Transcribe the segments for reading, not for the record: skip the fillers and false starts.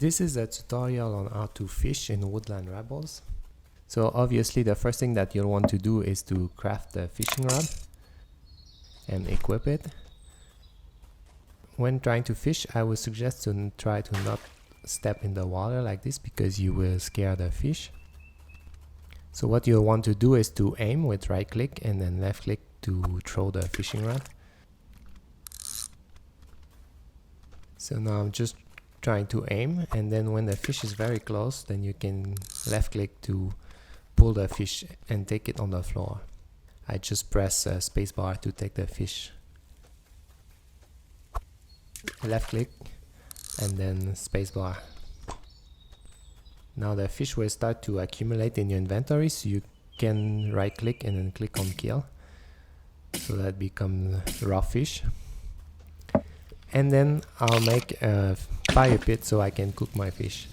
This is a tutorial on how to fish in Woodland Rebels. So obviously the first thing that you'll want to do is to craft the fishing rod and equip it. When trying to fish, I would suggest to try to not step in the water like this because you will scare the fish. So what you'll want to do is to aim with right click and then left click to throw the fishing rod. So now I'm just trying to aim, and then when the fish is very close, then you can left click to pull the fish and take it on the floor. I just press spacebar to take the fish. Left click and then spacebar. Now the fish will start to accumulate in your inventory, so you can right click and then click on kill. So that becomes raw fish. And then I'll make a fire pit so I can cook my fish.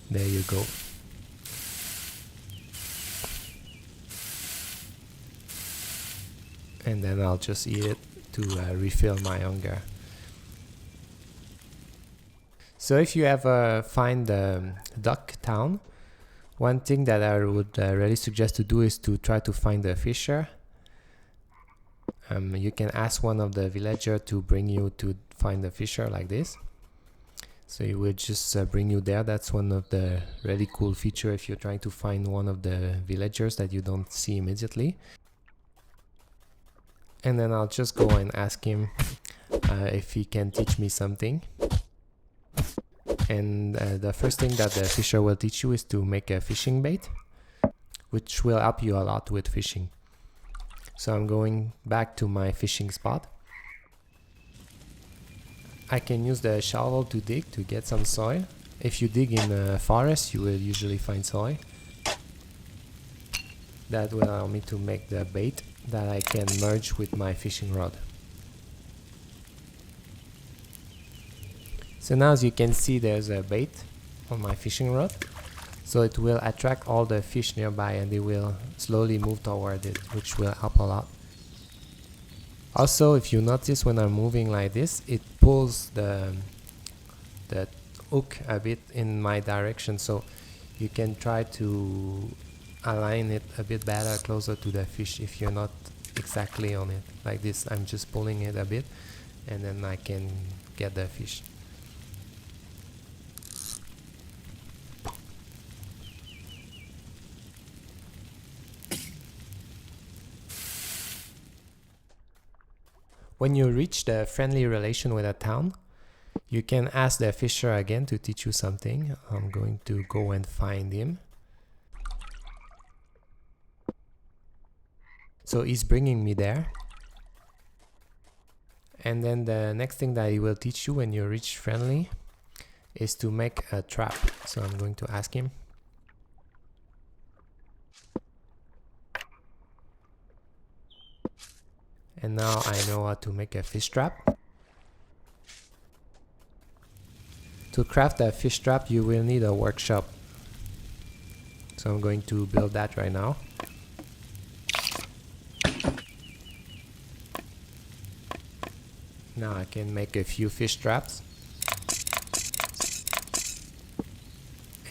There you go. And then I'll just eat it to refill my hunger. So if you ever find the duck town, one thing that I would really suggest to do is to try to find a fisher. You can ask one of the villagers to bring you to find a fisher like this. So he will just bring you there. That's one of the really cool features if you're trying to find one of the villagers that you don't see immediately. And then I'll just go and ask him if he can teach me something. And the first thing that the fisher will teach you is to make a fishing bait, which will help you a lot with fishing. So I'm going back to my fishing spot. I can use the shovel to dig to get some soil. If you dig in a forest, you will usually find soil. That will allow me to make the bait that I can merge with my fishing rod. So now, as you can see, there's a bait on my fishing rod. So it will attract all the fish nearby and they will slowly move toward it, which will help a lot. Also, if you notice when I'm moving like this, it pulls the hook a bit in my direction. So you can try to align it a bit better closer to the fish if you're not exactly on it. Like this, I'm just pulling it a bit and then I can get the fish. When you reach the friendly relation with a town, you can ask the fisher again to teach you something. I'm going to go and find him. So he's bringing me there. And then the next thing that he will teach you when you reach friendly is to make a trap. So I'm going to ask him. And now I know how to make a fish trap. To craft a fish trap, you will need a workshop. So I'm going to build that right now. Now I can make a few fish traps.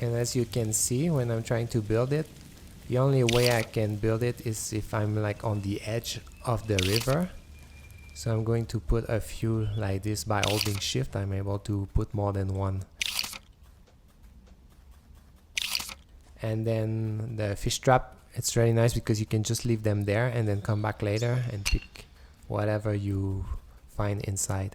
And as you can see, when I'm trying to build it, the only way I can build it is if I'm like on the edge of the river. So I'm going to put a few like this. By holding shift, I'm able to put more than one. And then the fish trap, it's really nice because you can just leave them there and then come back later and pick whatever you find inside.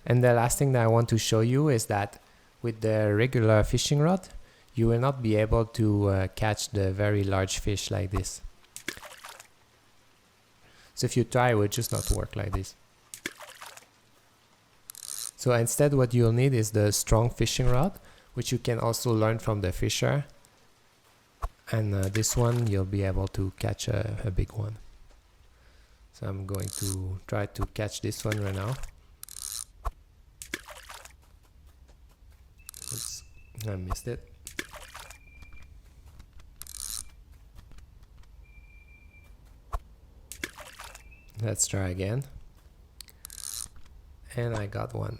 And the last thing that I want to show you is that with the regular fishing rod, you will not be able to catch the very large fish like this. So if you try, it will just not work like this. So instead, what you'll need is the strong fishing rod, which you can also learn from the fisher. And this one, you'll be able to catch a big one. So I'm going to try to catch this one right now. Oops, I missed it. Let's try again. And I got one.